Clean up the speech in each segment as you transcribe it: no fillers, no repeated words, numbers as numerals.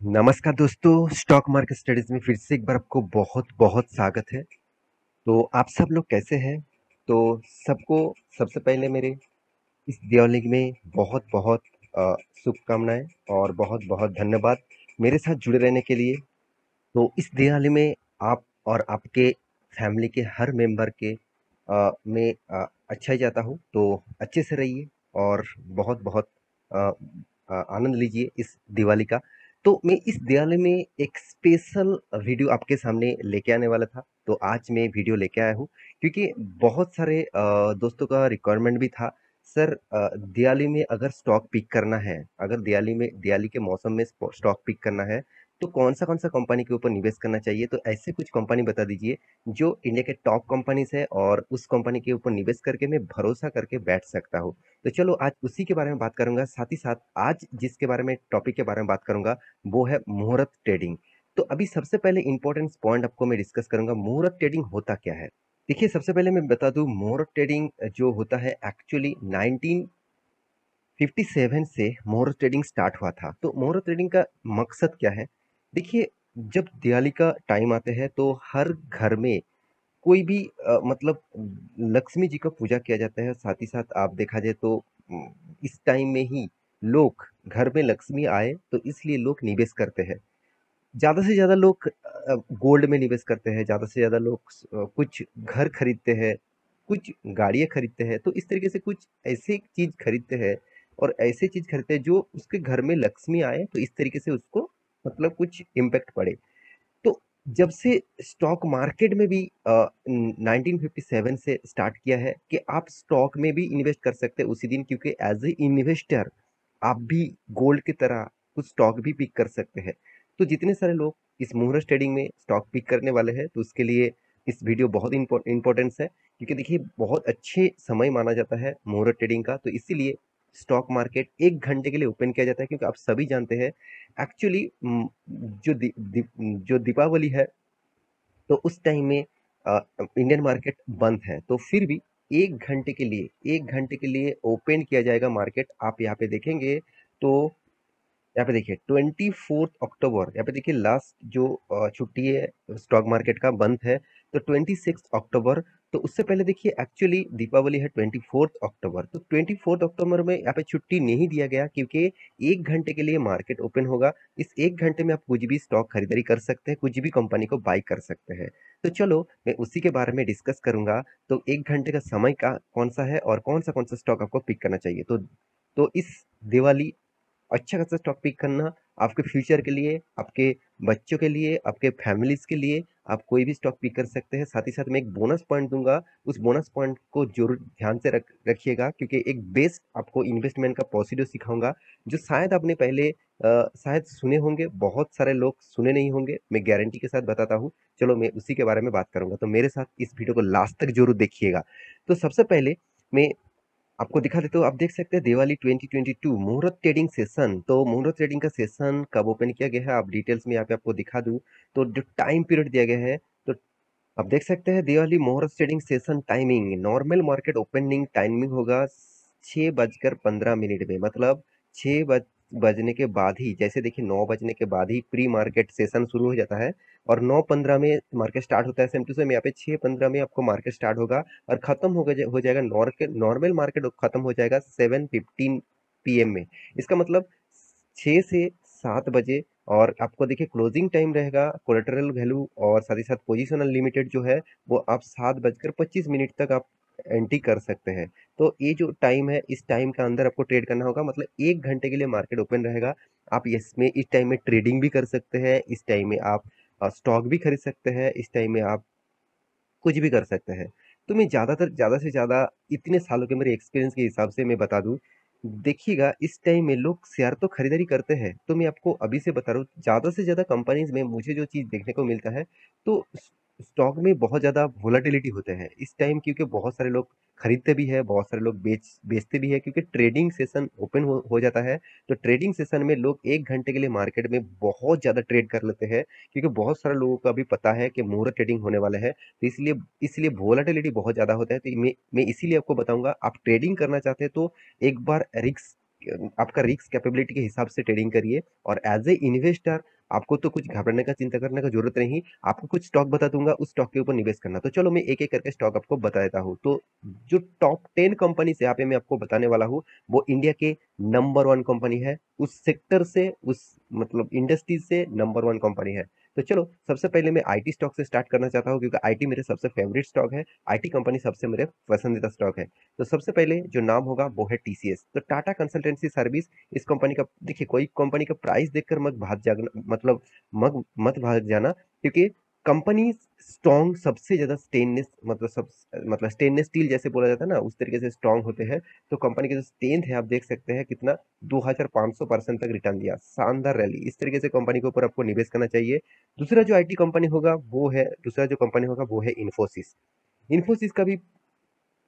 नमस्कार दोस्तों, stock market studies में फिर से एक बार आपको बहुत बहुत स्वागत है। तो आप सब लोग कैसे हैं? तो सबको सबसे पहले मेरे इस दिवाली में बहुत बहुत शुभकामनाएं और बहुत बहुत धन्यवाद मेरे साथ जुड़े रहने के लिए। तो इस दिवाली में आप और आपके फैमिली के हर मेंबर के मैं अच्छा ही चाहता हूँ, तो अच्छे से रहिए और बहुत बहुत अ, आनंद लीजिए इस दिवाली का। तो मैं इस दिवाली में एक स्पेशल वीडियो आपके सामने लेके आने वाला था, तो आज मैं वीडियो लेके आया हूँ क्योंकि बहुत सारे दोस्तों का रिक्वायरमेंट भी था। सर, दिवाली में अगर स्टॉक पिक करना है, अगर दिवाली के मौसम में स्टॉक पिक करना है, तो कौन सा कंपनी के ऊपर निवेश करना चाहिए? तो ऐसे कुछ कंपनी बता दीजिए जो इंडिया के टॉप कंपनीज है और उस कंपनी के ऊपर निवेश करके मैं भरोसा करके बैठ सकता हूँ। तो चलो आज उसी के बारे में बात करूंगा। साथ ही साथ आज जिसके बारे में टॉपिक के बारे में बात करूंगा वो है मुहूर्त ट्रेडिंग। तो अभी सबसे पहले इंपॉर्टेंट पॉइंट आपको मैं डिस्कस करूंगा, मुहूर्त ट्रेडिंग होता क्या है। देखिए, सबसे पहले मैं बता दूं, मुहूर्त ट्रेडिंग जो होता है एक्चुअली 1957 से मुहूर्त ट्रेडिंग स्टार्ट हुआ था। तो मुहूर्त ट्रेडिंग का मकसद क्या है? देखिए, जब दिवाली का टाइम आते हैं तो हर घर में कोई भी मतलब लक्ष्मी जी का पूजा किया जाता है। साथ ही साथ आप देखा जाए तो इस टाइम में ही लोग घर में लक्ष्मी आए तो इसलिए लोग निवेश करते हैं। ज़्यादा से ज़्यादा लोग गोल्ड में निवेश करते हैं, ज़्यादा से ज़्यादा लोग कुछ घर खरीदते हैं, कुछ गाड़ियाँ खरीदते हैं। तो इस तरीके से कुछ ऐसी चीज़ खरीदते हैं और ऐसी चीज़ खरीदते हैं जो उसके घर में लक्ष्मी आए तो इस तरीके से उसको मतलब कुछ इम्पैक्ट पड़े। तो जब से स्टॉक मार्केट में भी 1957 से स्टार्ट किया है कि आप स्टॉक में भी इन्वेस्ट कर सकते हैं उसी दिन, क्योंकि एज ए इन्वेस्टर आप भी गोल्ड की तरह कुछ स्टॉक भी पिक कर सकते हैं। तो जितने सारे लोग इस मुहूर्त ट्रेडिंग में स्टॉक पिक करने वाले हैं तो उसके लिए इस वीडियो बहुत इंपॉर्टेंस है, क्योंकि देखिए बहुत अच्छे समय माना जाता है मुहूर्त ट्रेडिंग का। तो इसीलिए स्टॉक मार्केट 1 घंटे के लिए ओपन किया जाता है, क्योंकि आप सभी जानते हैं एक्चुअली जो दीपावली है तो उस टाइम में इंडियन मार्केट बंद है, तो फिर भी 1 घंटे के लिए ओपन किया जाएगा मार्केट। आप यहाँ पे देखेंगे तो यहाँ पे देखिए 24 अक्टूबर, यहाँ पे देखिए लास्ट जो छुट्टी है स्टॉक मार्केट का बंद है, तो 26 अक्टूबर। तो उससे पहले देखिए एक्चुअली दीपावली है 24 अक्टूबर, तो 24 अक्टूबर में यहाँ पे छुट्टी नहीं दिया गया क्योंकि 1 घंटे के लिए मार्केट ओपन होगा। इस 1 घंटे में आप कुछ भी स्टॉक खरीदारी कर सकते हैं, कुछ भी कंपनी को बाई कर सकते हैं। तो चलो मैं उसी के बारे में डिस्कस करूंगा। तो 1 घंटे का समय का कौन सा है और कौन सा स्टॉक आपको पिक करना चाहिए। तो इस दिवाली अच्छा खासा स्टॉक पिक करना आपके फ्यूचर के लिए, आपके बच्चों के लिए, आपके फैमिलीज के लिए आप कोई भी स्टॉक पिक कर सकते हैं। साथ ही साथ मैं एक बोनस पॉइंट दूंगा, उस बोनस पॉइंट को जरूर ध्यान से रखिएगा, क्योंकि एक बेस्ट आपको इन्वेस्टमेंट का प्रोसीड्यूर सिखाऊंगा जो शायद आपने पहले शायद सुने होंगे, बहुत सारे लोग सुने नहीं होंगे, मैं गारंटी के साथ बताता हूँ। चलो मैं उसी के बारे में बात करूंगा, तो मेरे साथ इस वीडियो को लास्ट तक जरूर देखिएगा। तो सबसे पहले मैं आपको दिखा देता हूँ। आप देख सकते हैं दिवाली 2022 मुहूर्त ट्रेडिंग सेशन। तो मुहूर्त ट्रेडिंग का सेशन कब ओपन किया गया है, आप डिटेल्स में यहाँ पे आपको दिखा दूँ। तो जो टाइम पीरियड दिया गया है, तो आप देख सकते हैं दिवाली मुहूर्त trading session timing, normal market opening timing होगा 6:15 में, मतलब 6 बजने के बाद ही, जैसे देखिए 9 बजने के बाद ही प्री मार्केट सेशन शुरू हो जाता है और 9:15 में मार्केट स्टार्ट होता है। सेम टू सेम यहाँ पे 6:15 में आपको मार्केट स्टार्ट होगा और खत्म हो जाएगा, नॉर्मल मार्केट खत्म हो जाएगा 7:15 PM में। इसका मतलब 6 से 7 बजे। और आपको देखिए क्लोजिंग टाइम रहेगा, कोलेटरल वैल्यू और साथ ही साथ पोजीशन अनलिमिटेड जो है वो आप 7:25 तक आप एंट्री कर सकते हैं। तो ये जो टाइम है इस टाइम के अंदर आपको ट्रेड करना होगा, मतलब 1 घंटे के लिए मार्केट ओपन रहेगा। आप इसमें इस टाइम में ट्रेडिंग भी कर सकते हैं, इस टाइम में आप स्टॉक भी खरीद सकते हैं, इस टाइम में आप कुछ भी कर सकते हैं। तो मैं ज़्यादा से ज़्यादा इतने सालों के मेरे एक्सपीरियंस के हिसाब से मैं बता दूँ, देखिएगा इस टाइम में लोग शेयर तो खरीदारी करते हैं, तो मैं आपको अभी से बता रहा हूँ ज़्यादा से ज़्यादा कंपनीज में मुझे जो चीज़ देखने को मिलता है, तो स्टॉक में बहुत ज़्यादा वोलाटिलिटी होते हैं इस टाइम, क्योंकि बहुत सारे लोग खरीदते भी है, बहुत सारे लोग बेचते भी है, क्योंकि ट्रेडिंग सेशन ओपन हो जाता है। तो ट्रेडिंग सेशन में लोग 1 घंटे के लिए मार्केट में बहुत ज़्यादा ट्रेड कर लेते हैं, क्योंकि बहुत सारे लोगों को अभी पता है कि मुहूर्त ट्रेडिंग होने वाला है। तो इसलिए इसलिए वोलाटिलिटी बहुत ज़्यादा होता है। तो मैं इसीलिए आपको बताऊंगा, आप ट्रेडिंग करना चाहते हैं तो एक बार रिस्क आपका रिस्क कैपेबिलिटी के हिसाब से ट्रेडिंग करिए। और एज ए इन्वेस्टर आपको तो कुछ घबराने का, चिंता करने का जरूरत नहीं। आपको कुछ स्टॉक बता दूंगा, उस स्टॉक के ऊपर निवेश करना। तो चलो मैं एक एक करके स्टॉक आपको बता देता हूँ। तो जो टॉप 10 कंपनी यहाँ पे मैं आपको बताने वाला हूँ, वो इंडिया के नंबर 1 कंपनी है, उस सेक्टर से, उस मतलब इंडस्ट्री से नंबर 1 कंपनी है। तो चलो सबसे पहले मैं आईटी स्टॉक से स्टार्ट करना चाहता हूँ, क्योंकि आईटी मेरे सबसे फेवरेट स्टॉक है, आईटी कंपनी सबसे मेरे पसंदीदा स्टॉक है। तो सबसे पहले जो नाम होगा वो है टीसीएस। तो टाटा कंसल्टेंसी सर्विस, इस कंपनी का देखिए, कोई कंपनी का प्राइस देखकर मत भाग जाना, मतलब मत भाग जाना, क्योंकि कंपनी स्ट्रॉन्ग, सबसे ज्यादा स्टेनलेस, मतलब स्टेनलेस स्टील जैसे बोला जाता है ना, उस तरीके से स्ट्रॉन्ग होते हैं। तो कंपनी की जो स्ट्रेंथ है आप देख सकते हैं कितना, 2500% तक रिटर्न दिया, शानदार रैली। इस तरीके से कंपनी के ऊपर आपको निवेश करना चाहिए। दूसरा जो कंपनी होगा वो है इन्फोसिस। इन्फोसिस का भी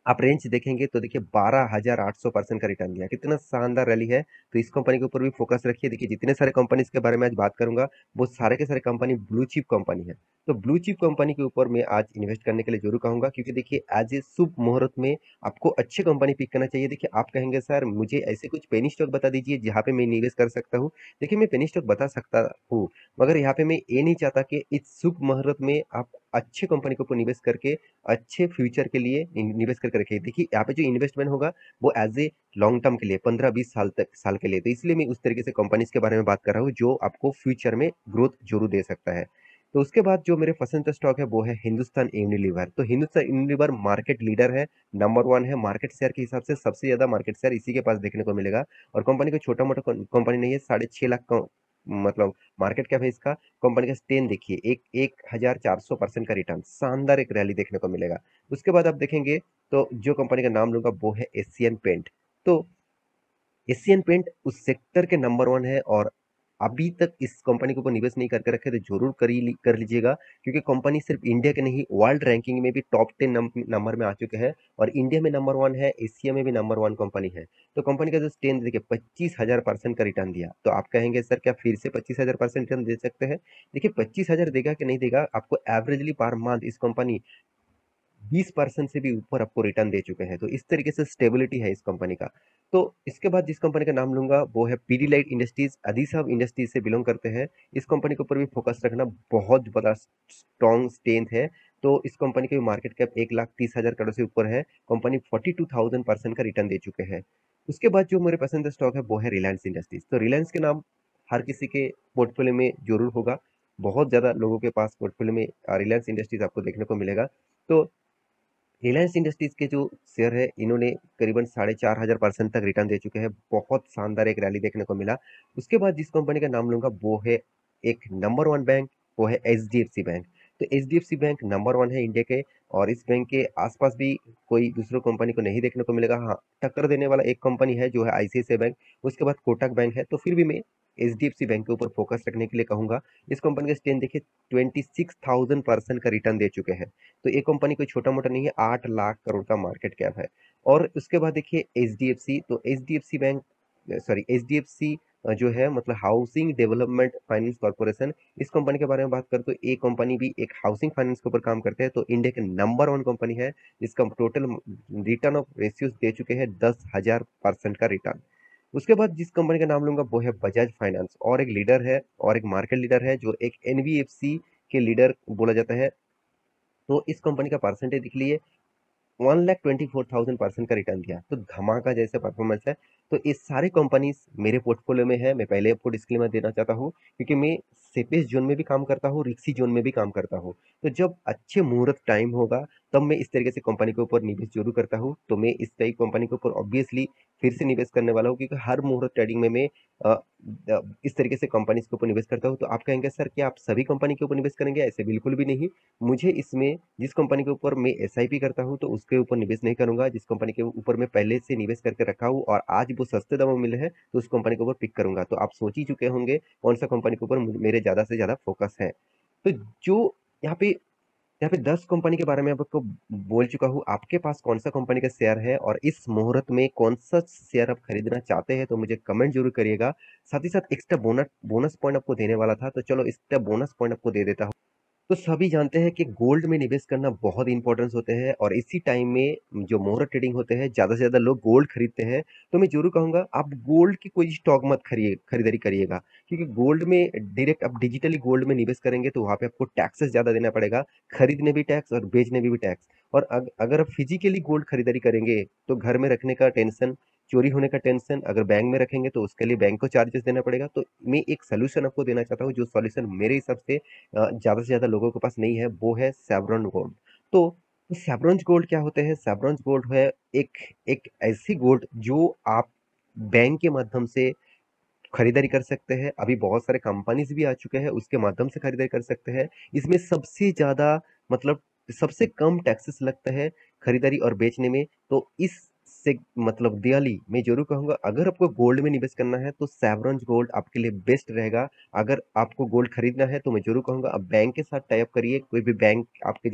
आप रेंज देखेंगे तो देखिए 12,800% का रिटर्न दिया, कितना शानदार रैली है। तो इस कंपनी के ऊपर भी फोकस रखिए। देखिए जितने सारे कंपनीज के बारे में आज बात करूंगा, वो सारे के सारे कंपनी ब्लू चिप कंपनी है। तो ब्लू चिप कंपनी के ऊपर मैं आज इन्वेस्ट करने के लिए जरूर कहूंगा, क्योंकि देखिए एज ए शुभ मुहूर्त में आपको अच्छे कंपनी पिक करना चाहिए। देखिए आप कहेंगे सर मुझे ऐसे कुछ पेनी स्टॉक बता दीजिए जहाँ पे मैं निवेश कर सकता हूँ। देखिए मैं पेनी स्टॉक बता सकता हूँ, मगर यहाँ पे मैं ये नहीं चाहता कि इस शुभ मुहूर्त में आप अच्छे कंपनी के ऊपर निवेश करके अच्छे फ्यूचर के लिए निवेश करके रखिए। देखिए यहाँ पे जो इन्वेस्टमेंट होगा वो एज ए लॉन्ग टर्म के लिए, 15-20 साल के लिए। तो इसलिए मैं उस तरीके से कंपनीज के बारे में बात कर रहा हूँ जो आपको फ्यूचर में ग्रोथ जरूर दे सकता है। तो उसके बाद जो मेरे पसंद का स्टॉक है वो है हिंदुस्तान यूनिलीवर। तो हिंदुस्तान यूनिलीवर मार्केट लीडर है, नंबर 1 है मार्केट शेयर के हिसाब से, सबसे ज्यादा मार्केट शेयर इसी के पास देखने को मिलेगा। और कंपनी को छोटा मोटा कंपनी नहीं है, 6.5 लाख का मतलब मार्केट कैप है इसका। कंपनी का स्टेन देखिए, 1400% का रिटर्न, शानदार एक रैली देखने को मिलेगा। उसके बाद आप देखेंगे तो जो कंपनी का नाम लूंगा वो है एशियन पेंट। तो एशियन पेंट उस सेक्टर के नंबर 1 है, और अभी तक इस कंपनी के ऊपर निवेश नहीं करके रखे तो जरूर कर लीजिएगा, क्योंकि कंपनी सिर्फ इंडिया के नहीं, वर्ल्ड रैंकिंग में भी टॉप 10 नंबर में आ चुके हैं। और इंडिया में नंबर 1 है, एशिया में भी नंबर 1 कंपनी है। तो कंपनी का जो स्ट्रेंथ देखिए, 25,000% का रिटर्न दिया। तो आप कहेंगे सर क्या फिर से 25,000% रिटर्न दे सकते हैं? देखिए 25,000 देगा कि नहीं देगा, आपको एवरेजली पर मंथ इस कंपनी 20% से भी ऊपर आपको रिटर्न दे चुके हैं। तो इस तरीके से स्टेबिलिटी है इस कंपनी का। तो इसके बाद जिस कंपनी का नाम लूंगा वो है पीडीलाइट इंडस्ट्रीज। अधिसाब इंडस्ट्रीज से बिलोंग करते हैं। इस कंपनी के ऊपर भी फोकस रखना, बहुत बड़ा स्ट्रॉन्ग स्ट्रेंथ है। तो इस कंपनी की मार्केट कैप 1,30,000 करोड़ से ऊपर है। कंपनी 42,000% का रिटर्न दे चुके हैं। उसके बाद जो मेरे पसंद स्टॉक है वो है रिलायंस इंडस्ट्रीज। तो रिलायंस के नाम हर किसी के पोर्टफोलियो में जरूर होगा, बहुत ज्यादा लोगों के पास पोर्टफोलियो में रिलायंस इंडस्ट्रीज आपको देखने को मिलेगा। तो रिलायंस इंडस्ट्रीज के जो शेयर है, इन्होंने करीबन 4,500% तक रिटर्न दे चुके हैं। बहुत शानदार एक रैली देखने को मिला। उसके बाद जिस कंपनी का नाम लूंगा वो है एक नंबर 1 बैंक, वो है एचडीएफसी बैंक। तो एचडीएफसी बैंक नंबर 1 है इंडिया के, और इस बैंक के आसपास भी कोई दूसरी कंपनी को नहीं देखने को मिलेगा। हाँ, टक्कर देने वाला एक कंपनी है जो है आईसीआईसीआई बैंक, उसके बाद कोटक बैंक है। तो फिर भी मैं एचडीएफसी बैंक के ऊपर फोकस रखने के लिए कहूंगा। इस कंपनी का स्ट्रेंथ देखिए, 26,000% का रिटर्न दे चुके हैं। तो ये कंपनी कोई छोटा मोटा नहीं है, 8 लाख करोड़ का मार्केट कैप है। और उसके बाद देखिए एचडीएफसी, तो एचडीएफसी बैंक, सॉरी एचडीएफसी जो है मतलब हाउसिंग डेवलपमेंट फाइनेंस कॉर्पोरेशन, इस कंपनी के बारे में बात करें तो ये कंपनी भी एक हाउसिंग फाइनेंस के ऊपर काम करते हैं। तो इंडिया के नंबर 1 कंपनी है, जिसका टोटल रिटर्न ऑफ रेशियोज दे चुके हैं 10,000% का रिटर्न। उसके बाद जिस कंपनी का नाम लूंगा वो है बजाज फाइनेंस, और एक लीडर है, और एक मार्केट लीडर है, जो एक एनबीएफसी के लीडर बोला जाता है। तो इस कंपनी का परसेंटेज देख लीजिए, 1,24,000% का रिटर्न दिया, तो धमाका जैसे परफॉर्मेंस है। तो ये सारे कंपनीज मेरे पोर्टफोलियो में है। मैं पहले आपको डिस्क्लेमर देना चाहता हूँ, क्योंकि मैं सेफेस्ट जोन में भी काम करता हूँ, रिक्सी जोन में भी काम करता हूँ। तो जब अच्छे मुहूर्त टाइम होगा तब मैं इस तरीके से कंपनी के ऊपर निवेश जरूर करता हूँ। तो मैं इस टाइप कंपनी के ऊपर ऑब्वियसली फिर से निवेश करने वाला हूँ, क्योंकि हर मुहूर्त ट्रेडिंग में मैं अ, इस तरीके से कंपनी के ऊपर निवेश करता हूँ। तो आप कहेंगे सर क्या आप सभी कंपनी के ऊपर निवेश करेंगे? ऐसे बिल्कुल भी नहीं। मुझे इसमें जिस कंपनी के ऊपर मैं एसआईपी करता हूँ तो उसके ऊपर निवेश नहीं करूंगा। जिस कंपनी के ऊपर मैं पहले से निवेश करके रखा हूँ और आज वो सस्ते दामों में मिले हैं, तो उस कंपनी के ऊपर पिक करूंगा। तो आप सोच ही चुके होंगे कौन सा कंपनी के ऊपर मेरे ज्यादा से ज्यादा फोकस है। तो जो यहाँ पे यहाँ पे 10 कंपनी के बारे में आपको बोल चुका हूँ। आपके पास कौन सा कंपनी का शेयर है और इस मुहूर्त में कौन सा शेयर आप खरीदना चाहते हैं, तो मुझे कमेंट जरूर करिएगा। साथ ही साथ एक्स्ट्रा बोनस बोनस पॉइंट आपको देने वाला था, तो चलो एक्स्ट्रा बोनस पॉइंट आपको दे देता हूँ। तो सभी जानते हैं कि गोल्ड में निवेश करना बहुत इंपॉर्टेंस होते हैं और इसी टाइम में जो मोहर ट्रेडिंग होते हैं ज़्यादा से ज़्यादा लोग गोल्ड खरीदते हैं। तो मैं ज़रूर कहूँगा आप गोल्ड की कोई स्टॉक मत खरीदारी करिएगा, क्योंकि गोल्ड में डायरेक्ट आप डिजिटली गोल्ड में निवेश करेंगे तो वहाँ पे आपको टैक्सेस ज़्यादा देना पड़ेगा, खरीदने भी टैक्स और बेचने में भी टैक्स। और अगर आप फिजिकली गोल्ड खरीदारी करेंगे तो घर में रखने का टेंशन, चोरी होने का टेंशन, अगर बैंक में रखेंगे तो उसके लिए बैंक को चार्जेस देना पड़ेगा। तो मैं एक सोल्यूशन आपको देना चाहता हूँ, जो सोल्यूशन मेरे हिसाब से ज़्यादा से ज़्यादा लोगों के पास नहीं है, वो है सैवरन गोल्ड। तो सैवरन गोल्ड क्या होते हैं? सैवरन गोल्ड है एक एक ऐसी गोल्ड जो आप बैंक के माध्यम से खरीदारी कर सकते हैं। अभी बहुत सारे कंपनीज भी आ चुके हैं, उसके माध्यम से खरीदारी कर सकते हैं। इसमें सबसे ज़्यादा मतलब सबसे कम टैक्सेस लगता है खरीदारी और बेचने में। तो इससे मतलब दिवाली मैं जरूर कहूँगा, अगर आपको गोल्ड में निवेश करना है तो सैवरन गोल्ड आपके लिए बेस्ट रहेगा। अगर आपको गोल्ड खरीदना है तो मैं जरूर कहूँगा आप बैंक के साथ टाई अप करिए। कोई भी बैंक आपके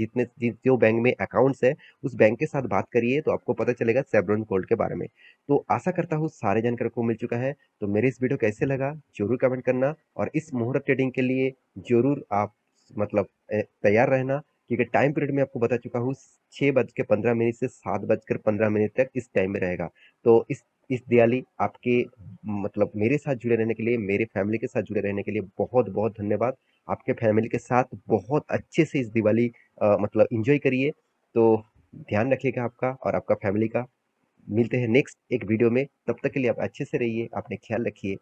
जो बैंक में अकाउंट्स है उस बैंक के साथ बात करिए, तो आपको पता चलेगा सैवरन गोल्ड के बारे में। तो आशा करता हूँ सारे जानकारी को मिल चुका है। तो मेरे इस वीडियो कैसे लगा जरूर कमेंट करना, और इस मुहूर्त ट्रेडिंग के लिए जरूर आप मतलब तैयार रहना, क्योंकि टाइम पीरियड में आपको बता चुका हूँ 6:15 से 7:15 तक इस टाइम में रहेगा। तो इस दिवाली आपके मतलब मेरे साथ जुड़े रहने के लिए, मेरे फैमिली के साथ जुड़े रहने के लिए बहुत बहुत धन्यवाद। आपके फैमिली के साथ बहुत अच्छे से इस दिवाली मतलब इंजॉय करिए। तो ध्यान रखिएगा आपका और आपका फैमिली का। मिलते हैं नेक्स्ट एक वीडियो में, तब तक के लिए आप अच्छे से रहिए, अपने ख्याल रखिए।